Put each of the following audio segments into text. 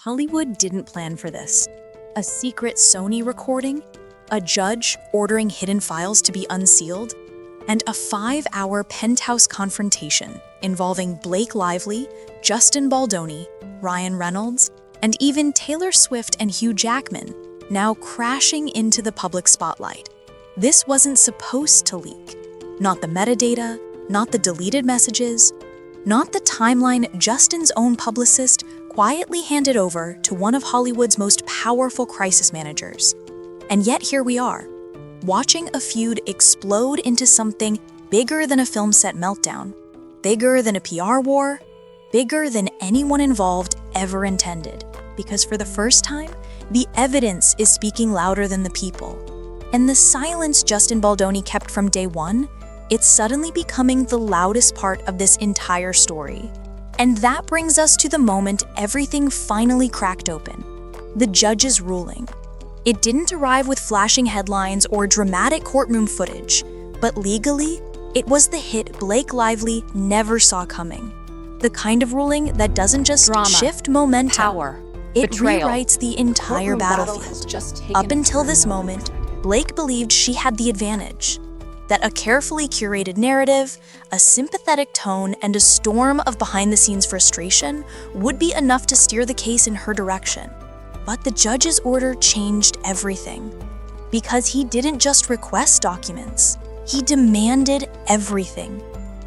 Hollywood didn't plan for this. A secret Sony recording, a judge ordering hidden files to be unsealed, and a 5-hour Penthouse confrontation involving Blake Lively, Justin Baldoni, Ryan Reynolds, and even Taylor Swift and Hugh Jackman, now crashing into the public spotlight. This wasn't supposed to leak. Not the metadata, not the deleted messages, not the timeline Justin's own publicist quietly handed over to one of Hollywood's most powerful crisis managers. And yet here we are, watching a feud explode into something bigger than a film set meltdown, bigger than a PR war, bigger than anyone involved ever intended. Because for the first time, the evidence is speaking louder than the people. And the silence Justin Baldoni kept from day one, it's suddenly becoming the loudest part of this entire story. And that brings us to the moment everything finally cracked open. The judge's ruling. It didn't arrive with flashing headlines or dramatic courtroom footage, but legally, it was the hit Blake Lively never saw coming. The kind of ruling that doesn't just shift momentum, power, it betrayal. Rewrites the entire battlefield. Up until this moment, Blake believed she had the advantage. That a carefully curated narrative, a sympathetic tone, and a storm of behind-the-scenes frustration would be enough to steer the case in her direction. But the judge's order changed everything. Because he didn't just request documents, he demanded everything.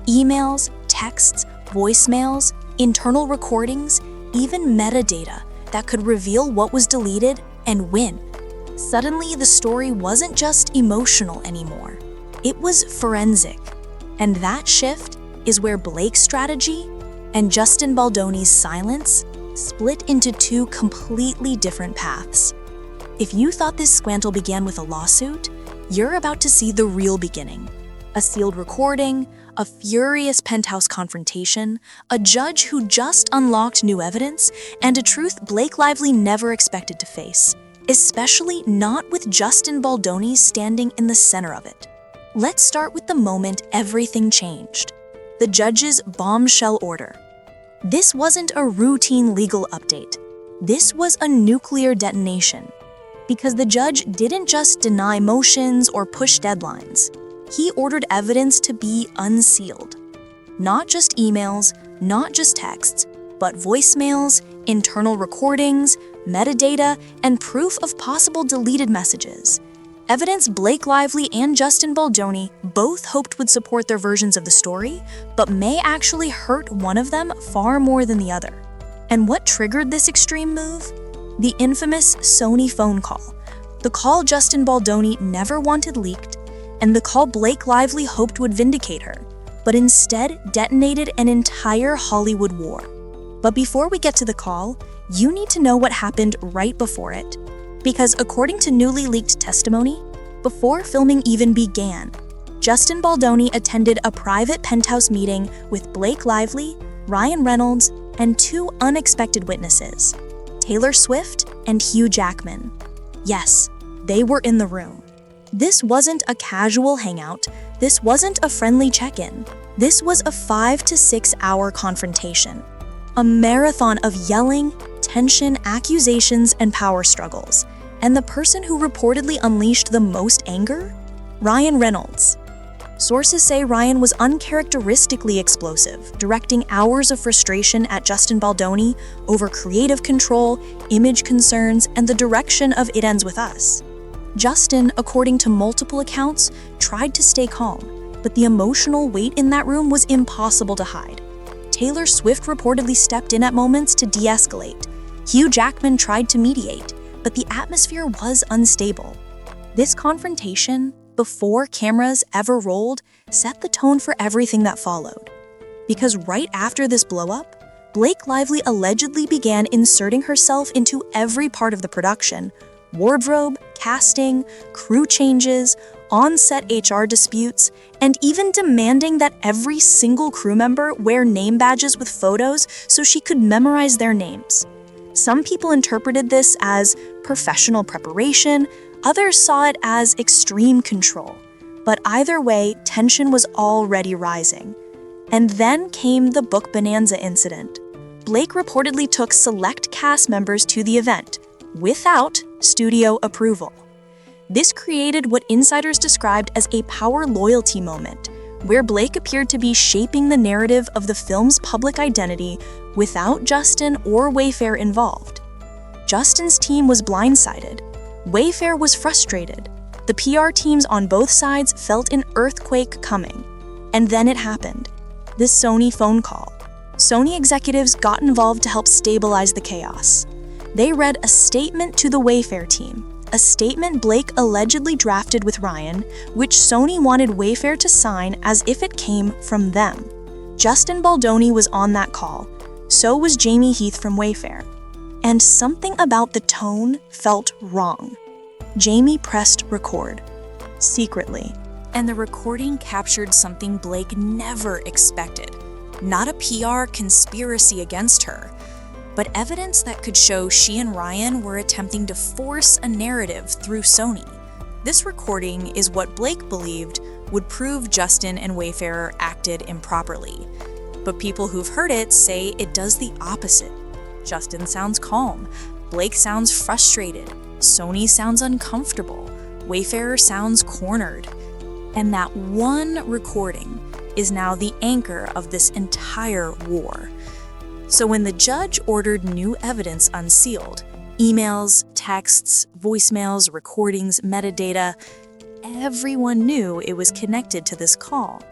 Emails, texts, voicemails, internal recordings, even metadata that could reveal what was deleted and when. Suddenly, the story wasn't just emotional anymore. It was forensic. And that shift is where Blake's strategy and Justin Baldoni's silence split into two completely different paths. If you thought this scandal began with a lawsuit, you're about to see the real beginning. A sealed recording, a furious Penthouse confrontation, a judge who just unlocked new evidence, and a truth Blake Lively never expected to face, especially not with Justin Baldoni standing in the center of it. Let's start with the moment everything changed. The judge's bombshell order. This wasn't a routine legal update. This was a nuclear detonation. Because the judge didn't just deny motions or push deadlines. He ordered evidence to be unsealed. Not just emails, not just texts, but voicemails, internal recordings, metadata, and proof of possible deleted messages. Evidence Blake Lively and Justin Baldoni both hoped would support their versions of the story, but may actually hurt one of them far more than the other. And what triggered this extreme move? The infamous Sony phone call. The call Justin Baldoni never wanted leaked, and the call Blake Lively hoped would vindicate her, but instead detonated an entire Hollywood war. But before we get to the call, you need to know what happened right before it. Because according to newly leaked testimony, before filming even began, Justin Baldoni attended a private Penthouse meeting with Blake Lively, Ryan Reynolds, and two unexpected witnesses, Taylor Swift and Hugh Jackman. Yes, they were in the room. This wasn't a casual hangout. This wasn't a friendly check-in. This was a 5 to 6 hour confrontation. A marathon of yelling, tension, accusations, and power struggles. And the person who reportedly unleashed the most anger? Ryan Reynolds. Sources say Ryan was uncharacteristically explosive, directing hours of frustration at Justin Baldoni over creative control, image concerns, and the direction of It Ends With Us. Justin, according to multiple accounts, tried to stay calm, but the emotional weight in that room was impossible to hide. Taylor Swift reportedly stepped in at moments to de-escalate. Hugh Jackman tried to mediate, but the atmosphere was unstable. This confrontation, before cameras ever rolled, set the tone for everything that followed. Because right after this blow-up, Blake Lively allegedly began inserting herself into every part of the production: wardrobe, casting, crew changes, on-set HR disputes, and even demanding that every single crew member wear name badges with photos so she could memorize their names. Some people interpreted this as professional preparation, others saw it as extreme control. But either way, tension was already rising. And then came the Book Bonanza incident. Blake reportedly took select cast members to the event without studio approval. This created what insiders described as a power loyalty moment, where Blake appeared to be shaping the narrative of the film's public identity without Justin or Wayfair involved. Justin's team was blindsided. Wayfair was frustrated. The PR teams on both sides felt an earthquake coming. And then it happened. This Sony phone call. Sony executives got involved to help stabilize the chaos. They read a statement to the Wayfair team, a statement Blake allegedly drafted with Ryan, which Sony wanted Wayfair to sign as if it came from them. Justin Baldoni was on that call. So was Jamie Heath from Wayfair. And something about the tone felt wrong. Jamie pressed record, secretly. And the recording captured something Blake never expected. Not a PR conspiracy against her, but evidence that could show she and Ryan were attempting to force a narrative through Sony. This recording is what Blake believed would prove Justin and Wayfair acted improperly. But people who've heard it say it does the opposite. Justin sounds calm, Blake sounds frustrated, Sony sounds uncomfortable, Wayfair sounds cornered. And that one recording is now the anchor of this entire war. So when the judge ordered new evidence unsealed, emails, texts, voicemails, recordings, metadata, everyone knew it was connected to this call.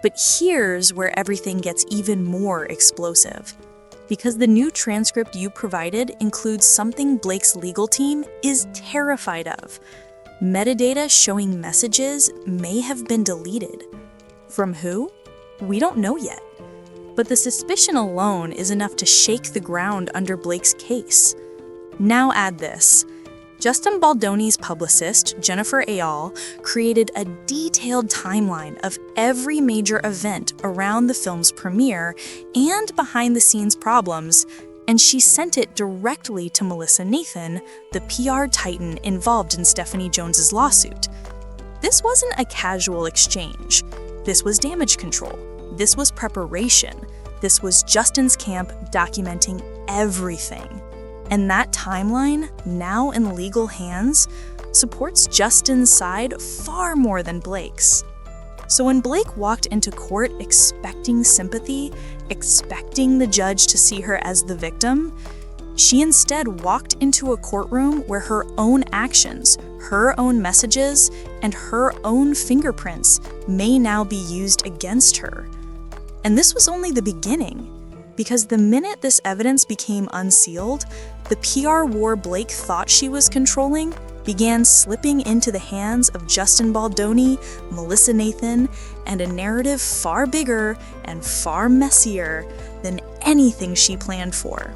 But here's where everything gets even more explosive. Because the new transcript you provided includes something Blake's legal team is terrified of. Metadata showing messages may have been deleted. From who? We don't know yet. But the suspicion alone is enough to shake the ground under Blake's case. Now add this. Justin Baldoni's publicist, Jennifer Ayal, created a detailed timeline of every major event around the film's premiere and behind-the-scenes problems, and she sent it directly to Melissa Nathan, the PR titan involved in Stephanie Jones's lawsuit. This wasn't a casual exchange. This was damage control. This was preparation. This was Justin's camp documenting everything. And that timeline, now in legal hands, supports Justin's side far more than Blake's. So when Blake walked into court expecting sympathy, expecting the judge to see her as the victim, she instead walked into a courtroom where her own actions, her own messages, and her own fingerprints may now be used against her. And this was only the beginning, because the minute this evidence became unsealed, the PR war Blake thought she was controlling began slipping into the hands of Justin Baldoni, Melissa Nathan, and a narrative far bigger and far messier than anything she planned for.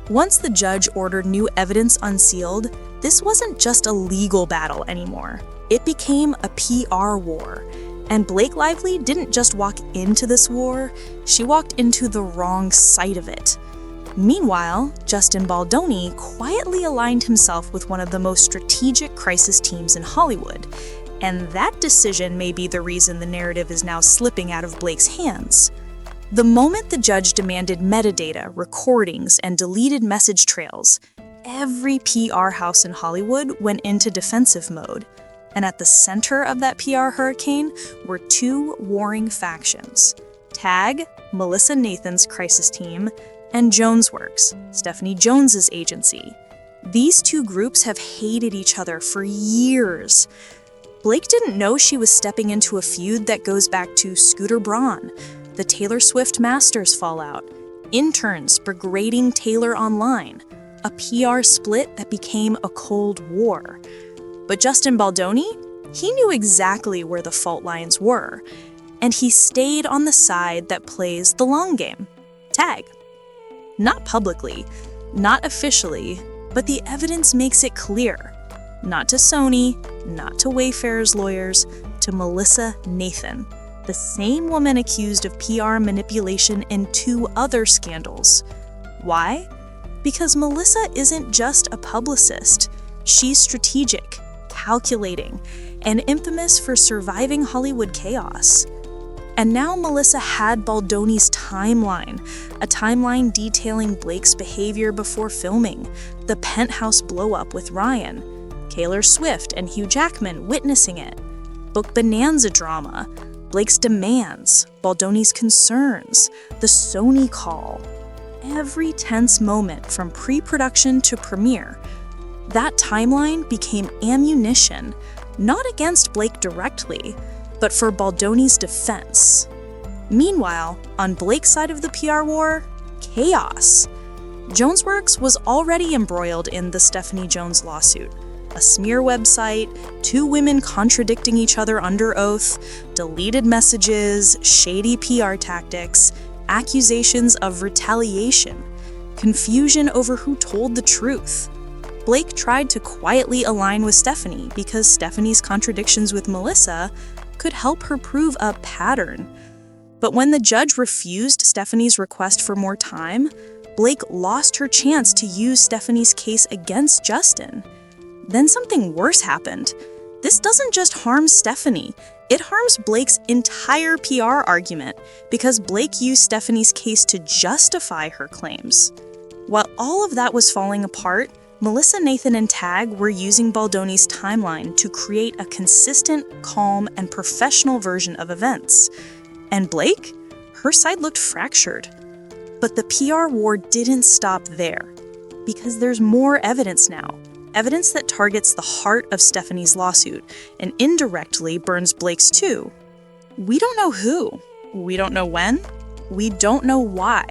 Once the judge ordered new evidence unsealed, this wasn't just a legal battle anymore. It became a PR war. And Blake Lively didn't just walk into this war, she walked into the wrong side of it. Meanwhile, Justin Baldoni quietly aligned himself with one of the most strategic crisis teams in Hollywood, and that decision may be the reason the narrative is now slipping out of Blake's hands. The moment the judge demanded metadata, recordings, and deleted message trails, every PR house in Hollywood went into defensive mode. And at the center of that PR hurricane were two warring factions: TAG, Melissa Nathan's crisis team, and JonesWorks, Stephanie Jones's agency. These two groups have hated each other for years. Blake didn't know she was stepping into a feud that goes back to Scooter Braun, the Taylor Swift Masters fallout, interns degrading Taylor online, a PR split that became a Cold War. But Justin Baldoni, he knew exactly where the fault lines were, and he stayed on the side that plays the long game, TAG. Not publicly, not officially, but the evidence makes it clear. Not to Sony, not to Wayfair's lawyers, to Melissa Nathan, the same woman accused of PR manipulation in two other scandals. Why? Because Melissa isn't just a publicist. She's strategic, calculating, and infamous for surviving Hollywood chaos. And now Melissa had Baldoni's timeline, a timeline detailing Blake's behavior before filming, the Penthouse blow-up with Ryan, Taylor Swift and Hugh Jackman witnessing it, Book Bonanza drama, Blake's demands, Baldoni's concerns, the Sony call. Every tense moment from pre-production to premiere. That timeline became ammunition, not against Blake directly, but for Baldoni's defense. Meanwhile, on Blake's side of the PR war, chaos. JonesWorks was already embroiled in the Stephanie Jones lawsuit. A smear website, 2 women contradicting each other under oath, deleted messages, shady PR tactics, accusations of retaliation, confusion over who told the truth. Blake tried to quietly align with Stephanie because Stephanie's contradictions with Melissa could help her prove a pattern. But when the judge refused Stephanie's request for more time, Blake lost her chance to use Stephanie's case against Justin. Then something worse happened. This doesn't just harm Stephanie, it harms Blake's entire PR argument because Blake used Stephanie's case to justify her claims. While all of that was falling apart, Melissa, Nathan, and Tag were using Baldoni's timeline to create a consistent, calm, and professional version of events. And Blake? Her side looked fractured. But the PR war didn't stop there, because there's more evidence now. Evidence that targets the heart of Stephanie's lawsuit and indirectly burns Blake's too. We don't know who. We don't know when. We don't know why.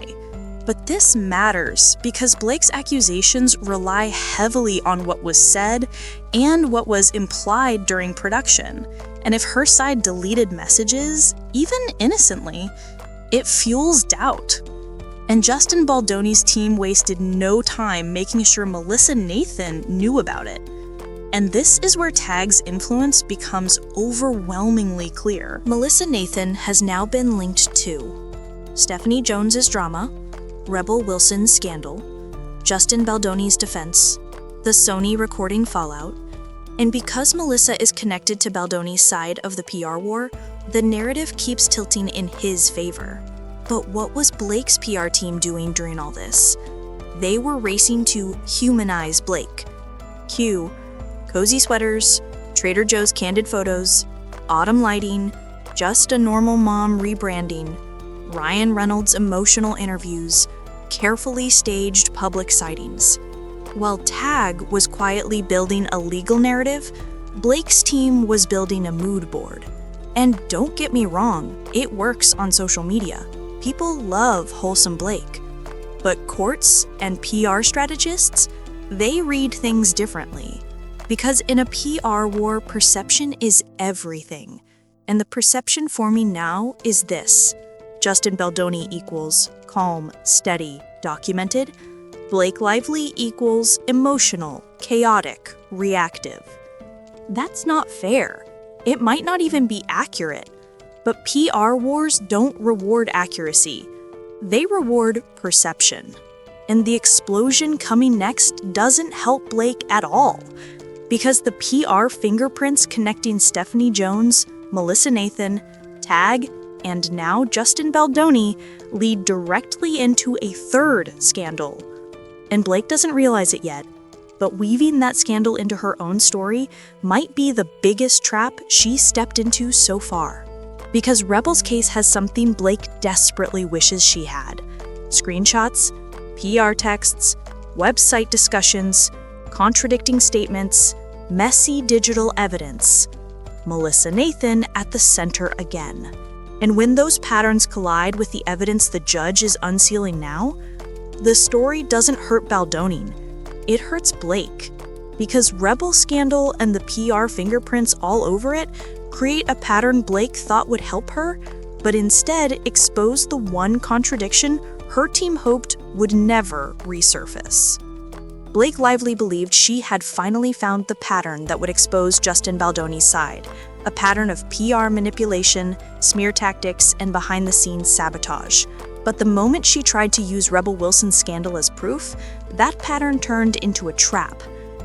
But this matters because Blake's accusations rely heavily on what was said and what was implied during production. And if her side deleted messages, even innocently, it fuels doubt. And Justin Baldoni's team wasted no time making sure Melissa Nathan knew about it. And this is where Tag's influence becomes overwhelmingly clear. Melissa Nathan has now been linked to Stephanie Jones's drama, Rebel Wilson's scandal, Justin Baldoni's defense, the Sony recording fallout, and because Melissa is connected to Baldoni's side of the PR war, the narrative keeps tilting in his favor. But what was Blake's PR team doing during all this? They were racing to humanize Blake. Cue cozy sweaters, Trader Joe's candid photos, autumn lighting, just a normal mom rebranding, Ryan Reynolds' emotional interviews, carefully staged public sightings. While Tag was quietly building a legal narrative, Blake's team was building a mood board. And don't get me wrong, it works on social media. People love wholesome Blake. But courts and PR strategists, they read things differently. Because in a PR war, perception is everything. And the perception forming now is this. Justin Baldoni equals calm, steady, documented. Blake Lively equals emotional, chaotic, reactive. That's not fair. It might not even be accurate. But PR wars don't reward accuracy. They reward perception. And the explosion coming next doesn't help Blake at all. Because the PR fingerprints connecting Stephanie Jones, Melissa Nathan, Tag, and now Justin Baldoni lead directly into a third scandal. And Blake doesn't realize it yet, but weaving that scandal into her own story might be the biggest trap she stepped into so far. Because Rebel's case has something Blake desperately wishes she had. Screenshots, PR texts, website discussions, contradicting statements, messy digital evidence. Melissa Nathan at the center again. And when those patterns collide with the evidence the judge is unsealing now, the story doesn't hurt Baldoni. It hurts Blake. Because Rebel scandal and the PR fingerprints all over it create a pattern Blake thought would help her, but instead expose the one contradiction her team hoped would never resurface. Blake Lively believed she had finally found the pattern that would expose Justin Baldoni's side, a pattern of PR manipulation, smear tactics, and behind-the-scenes sabotage. But the moment she tried to use Rebel Wilson's scandal as proof, that pattern turned into a trap,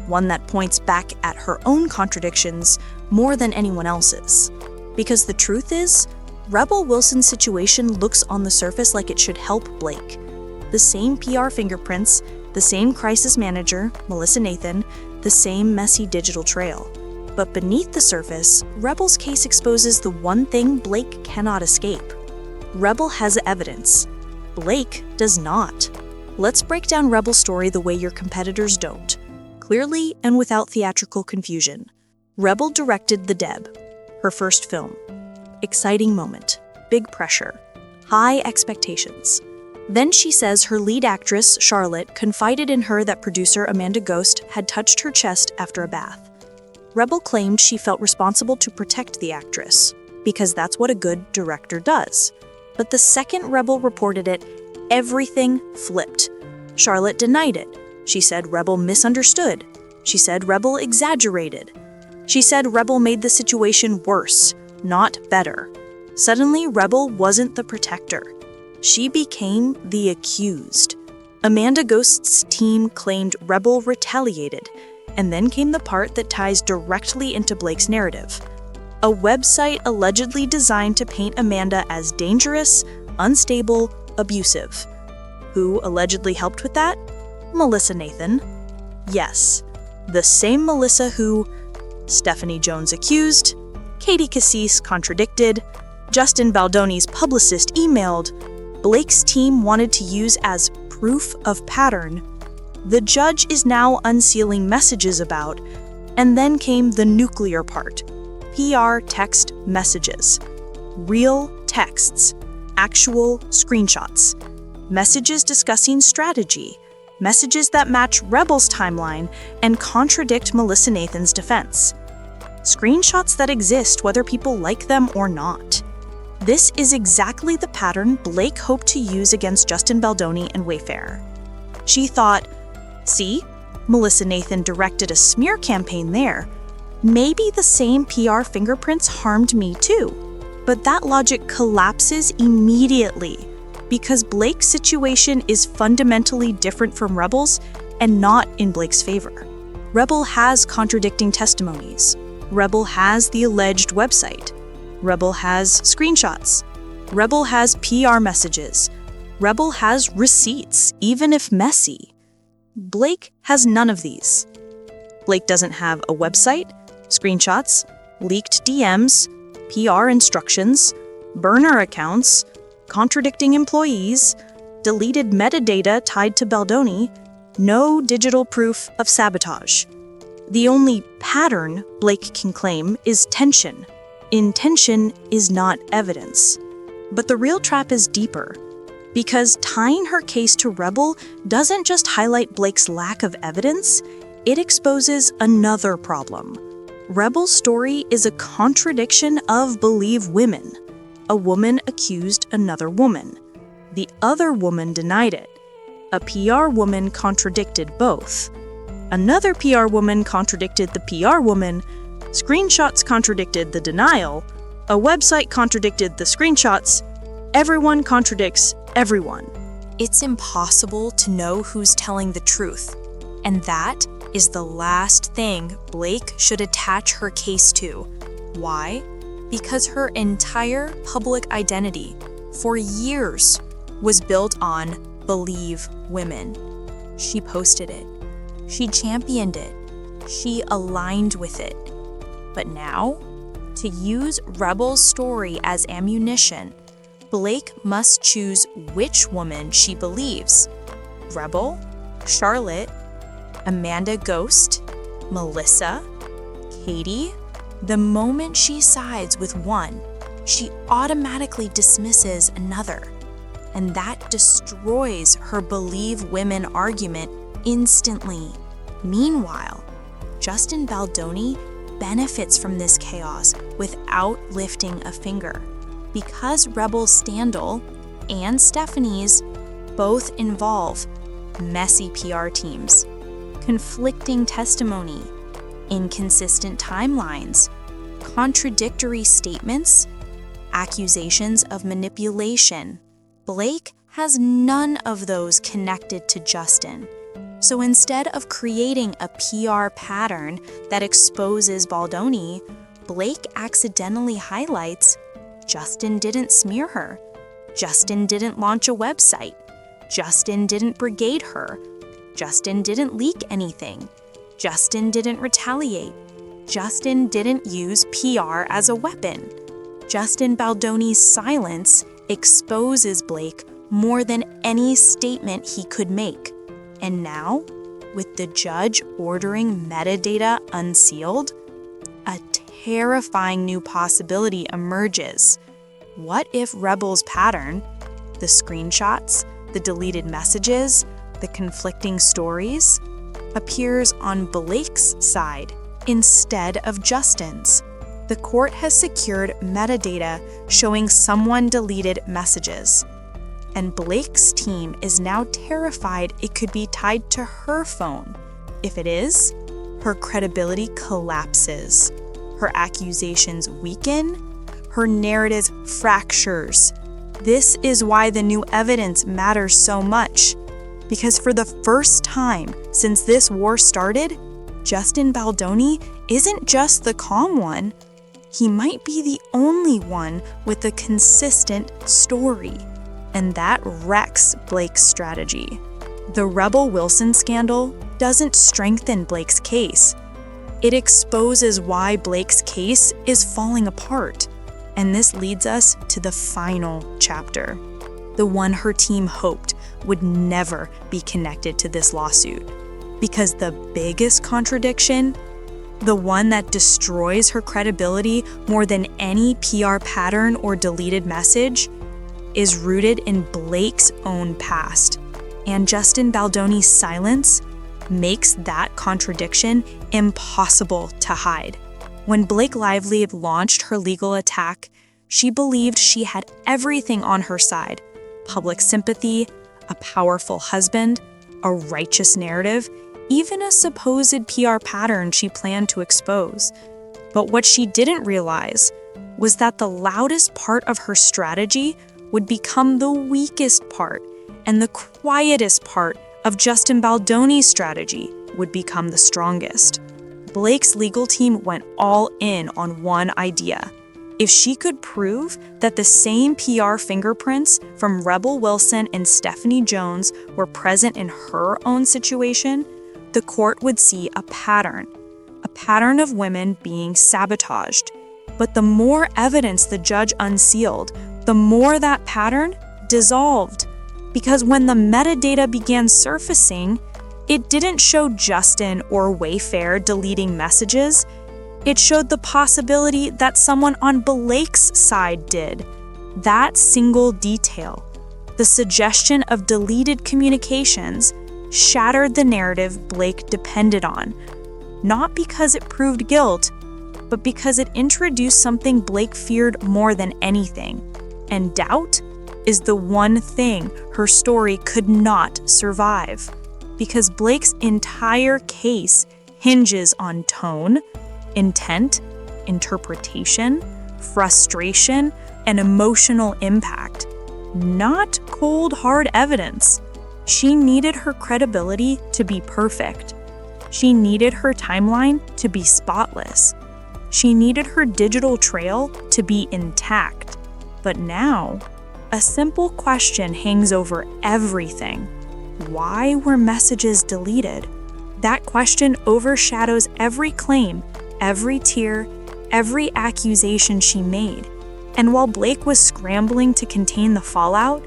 one that points back at her own contradictions more than anyone else's. Because the truth is, Rebel Wilson's situation looks on the surface like it should help Blake. The same PR fingerprints, the same crisis manager, Melissa Nathan, the same messy digital trail. But beneath the surface, Rebel's case exposes the one thing Blake cannot escape. Rebel has evidence. Blake does not. Let's break down Rebel's story the way your competitors don't, clearly and without theatrical confusion. Rebel directed The Deb, her first film. Exciting moment, big pressure, high expectations. Then she says her lead actress, Charlotte, confided in her that producer Amanda Ghost had touched her chest after a bath. Rebel claimed she felt responsible to protect the actress, because that's what a good director does. But the second Rebel reported it, everything flipped. Charlotte denied it. She said Rebel misunderstood. She said Rebel exaggerated. She said Rebel made the situation worse, not better. Suddenly, Rebel wasn't the protector. She became the accused. Amanda Ghost's team claimed Rebel retaliated, and then came the part that ties directly into Blake's narrative. A website allegedly designed to paint Amanda as dangerous, unstable, abusive. Who allegedly helped with that? Melissa Nathan. Yes, the same Melissa who Stephanie Jones accused, Katie Cassis contradicted, Justin Baldoni's publicist emailed, Blake's team wanted to use as proof of pattern. The judge is now unsealing messages about, and then came the nuclear part. PR text messages. Real texts. Actual screenshots. Messages discussing strategy. Messages that match Rebel's timeline and contradict Melissa Nathan's defense. Screenshots that exist whether people like them or not. This is exactly the pattern Blake hoped to use against Justin Baldoni and Wayfair. She thought, see, Melissa Nathan directed a smear campaign there. Maybe the same PR fingerprints harmed me too. But that logic collapses immediately because Blake's situation is fundamentally different from Rebel's and not in Blake's favor. Rebel has contradicting testimonies. Rebel has the alleged website. Rebel has screenshots. Rebel has PR messages. Rebel has receipts, even if messy. Blake has none of these. Blake doesn't have a website, screenshots, leaked DMs, PR instructions, burner accounts, contradicting employees, deleted metadata tied to Baldoni, no digital proof of sabotage. The only pattern Blake can claim is tension. Intention is not evidence. But the real trap is deeper, because tying her case to Rebel doesn't just highlight Blake's lack of evidence, it exposes another problem. Rebel's story is a contradiction of believe women. A woman accused another woman. The other woman denied it. A PR woman contradicted both. Another PR woman contradicted the PR woman. Screenshots contradicted the denial. A website contradicted the screenshots. Everyone contradicts everyone. It's impossible to know who's telling the truth. And that is the last thing Blake should attach her case to. Why? Because her entire public identity, for years, was built on believe women. She posted it. She championed it. She aligned with it. But now, to use Rebel's story as ammunition, Blake must choose which woman she believes. Rebel, Charlotte, Amanda Ghost, Melissa, Katie. The moment she sides with one, she automatically dismisses another. And that destroys her believe women argument instantly. Meanwhile, Justin Baldoni benefits from this chaos without lifting a finger, because Rebel's scandal and Stephanie's both involve messy PR teams, conflicting testimony, inconsistent timelines, contradictory statements, accusations of manipulation. Blake has none of those connected to Justin. So instead of creating a PR pattern that exposes Baldoni, Blake accidentally highlights Justin didn't smear her. Justin didn't launch a website. Justin didn't brigade her. Justin didn't leak anything. Justin didn't retaliate. Justin didn't use PR as a weapon. Justin Baldoni's silence exposes Blake more than any statement he could make. And now, with the judge ordering metadata unsealed, a terrifying new possibility emerges. What if Rebel's pattern, the screenshots, the deleted messages, the conflicting stories, appears on Blake's side instead of Justin's? The court has secured metadata showing someone deleted messages, and Blake's team is now terrified it could be tied to her phone. If it is, her credibility collapses, her accusations weaken, her narrative fractures. This is why the new evidence matters so much, because for the first time since this war started, Justin Baldoni isn't just the calm one. He might be the only one with a consistent story, and that wrecks Blake's strategy. The Rebel Wilson scandal doesn't strengthen Blake's case. It exposes why Blake's case is falling apart. And this leads us to the final chapter, the one her team hoped would never be connected to this lawsuit. Because the biggest contradiction, the one that destroys her credibility more than any PR pattern or deleted message, is rooted in Blake's own past. And Justin Baldoni's silence makes that contradiction impossible to hide. When Blake Lively launched her legal attack, she believed she had everything on her side: public sympathy, a powerful husband, a righteous narrative, even a supposed PR pattern she planned to expose. But what she didn't realize was that the loudest part of her strategy would become the weakest part, and the quietest part of Justin Baldoni's strategy would become the strongest. Blake's legal team went all in on one idea. If she could prove that the same PR fingerprints from Rebel Wilson and Stephanie Jones were present in her own situation, the court would see a pattern of women being sabotaged. But the more evidence the judge unsealed, the more that pattern dissolved. Because when the metadata began surfacing, it didn't show Justin or Wayfair deleting messages. It showed the possibility that someone on Blake's side did. That single detail, the suggestion of deleted communications, shattered the narrative Blake depended on. Not because it proved guilt, but because it introduced something Blake feared more than anything. And doubt is the one thing her story could not survive. Because Blake's entire case hinges on tone, intent, interpretation, frustration, and emotional impact, not cold, hard evidence. She needed her credibility to be perfect. She needed her timeline to be spotless. She needed her digital trail to be intact. But now, a simple question hangs over everything. Why were messages deleted? That question overshadows every claim, every tear, every accusation she made. And while Blake was scrambling to contain the fallout,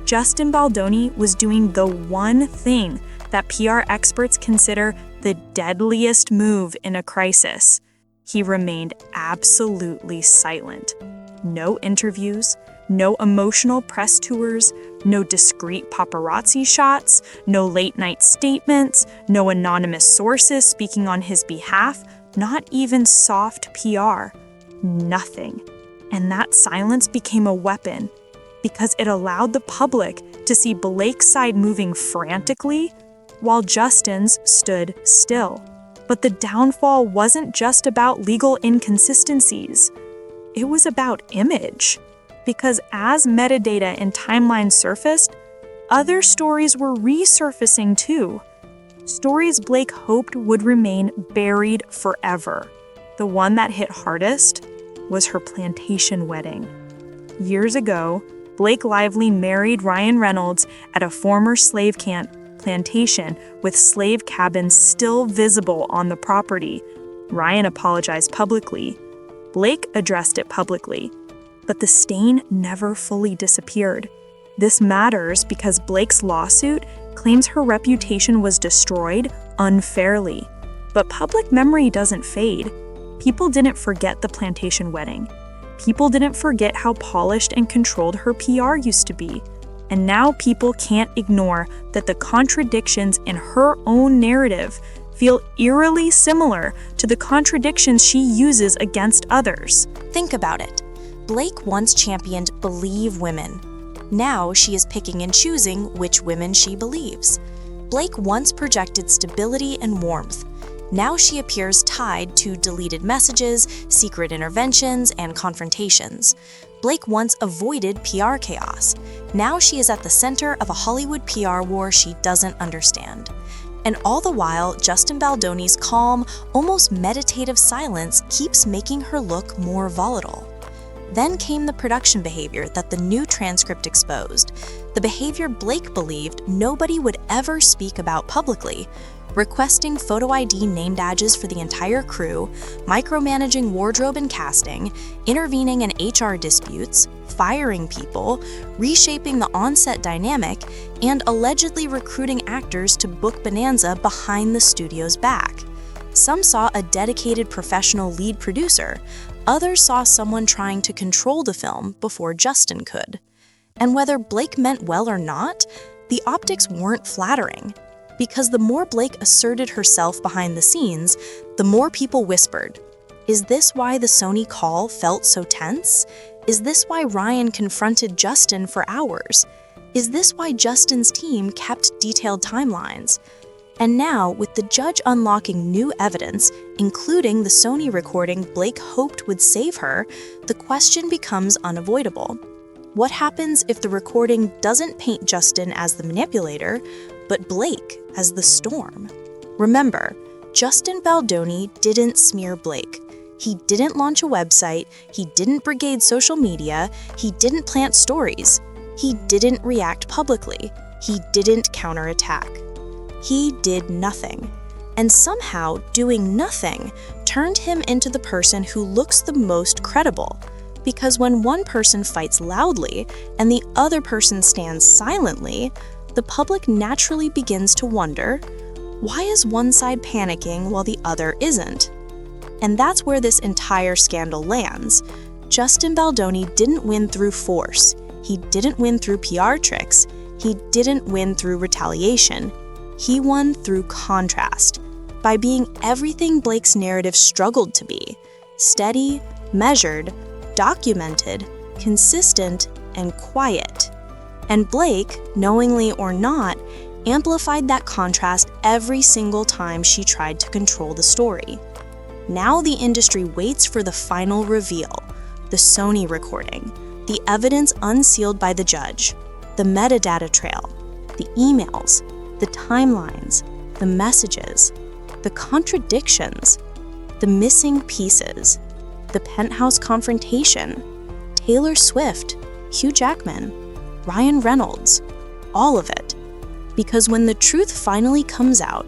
Justin Baldoni was doing the one thing that PR experts consider the deadliest move in a crisis. He remained absolutely silent. No interviews, no emotional press tours, no discreet paparazzi shots, no late-night statements, no anonymous sources speaking on his behalf, not even soft PR. Nothing. And that silence became a weapon because it allowed the public to see Blake's side moving frantically while Justin's stood still. But the downfall wasn't just about legal inconsistencies. It was about image. Because as metadata and timelines surfaced, other stories were resurfacing too. Stories Blake hoped would remain buried forever. The one that hit hardest was her plantation wedding. Years ago, Blake Lively married Ryan Reynolds at a former slave camp plantation with slave cabins still visible on the property. Ryan apologized publicly. Blake addressed it publicly. But the stain never fully disappeared. This matters because Blake's lawsuit claims her reputation was destroyed unfairly. But public memory doesn't fade. People didn't forget the plantation wedding. People didn't forget how polished and controlled her PR used to be. And now people can't ignore that the contradictions in her own narrative feel eerily similar to the contradictions she uses against others. Think about it. Blake once championed believe women. Now she is picking and choosing which women she believes. Blake once projected stability and warmth. Now she appears tied to deleted messages, secret interventions, and confrontations. Blake once avoided PR chaos. Now she is at the center of a Hollywood PR war she doesn't understand. And all the while, Justin Baldoni's calm, almost meditative silence keeps making her look more volatile. Then came the production behavior that the new transcript exposed, the behavior Blake believed nobody would ever speak about publicly, requesting photo ID name badges for the entire crew, micromanaging wardrobe and casting, intervening in HR disputes, firing people, reshaping the on-set dynamic, and allegedly recruiting actors to Book Bonanza behind the studio's back. Some saw a dedicated professional lead producer. Others saw someone trying to control the film before Justin could. And whether Blake meant well or not, the optics weren't flattering. Because the more Blake asserted herself behind the scenes, the more people whispered, "Is this why the Sony call felt so tense? Is this why Ryan confronted Justin for hours? Is this why Justin's team kept detailed timelines?" And now, with the judge unlocking new evidence, including the Sony recording Blake hoped would save her, the question becomes unavoidable. What happens if the recording doesn't paint Justin as the manipulator, but Blake as the storm? Remember, Justin Baldoni didn't smear Blake. He didn't launch a website, he didn't brigade social media, he didn't plant stories. He didn't react publicly, he didn't counterattack. He did nothing. And somehow, doing nothing turned him into the person who looks the most credible. Because when one person fights loudly and the other person stands silently, the public naturally begins to wonder, why is one side panicking while the other isn't? And that's where this entire scandal lands. Justin Baldoni didn't win through force. He didn't win through PR tricks. He didn't win through retaliation. He won through contrast, by being everything Blake's narrative struggled to be: steady, measured, documented, consistent, and quiet. And Blake, knowingly or not, amplified that contrast every single time she tried to control the story. Now the industry waits for the final reveal, the Sony recording, the evidence unsealed by the judge, the metadata trail, the emails, the timelines, the messages, the contradictions, the missing pieces, the Penthouse confrontation, Taylor Swift, Hugh Jackman, Ryan Reynolds, all of it. Because when the truth finally comes out,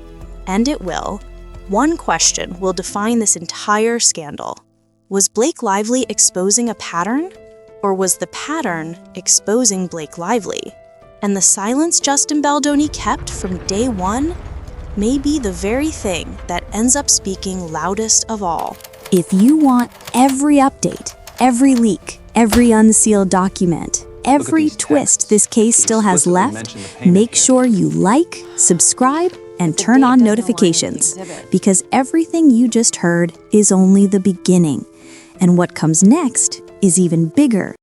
and it will, one question will define this entire scandal. Was Blake Lively exposing a pattern? Or was the pattern exposing Blake Lively? And the silence Justin Baldoni kept from day one may be the very thing that ends up speaking loudest of all. If you want every update, every leak, every unsealed document, every twist this case still has left, make sure you like, subscribe, and turn on notifications, because everything you just heard is only the beginning. And what comes next is even bigger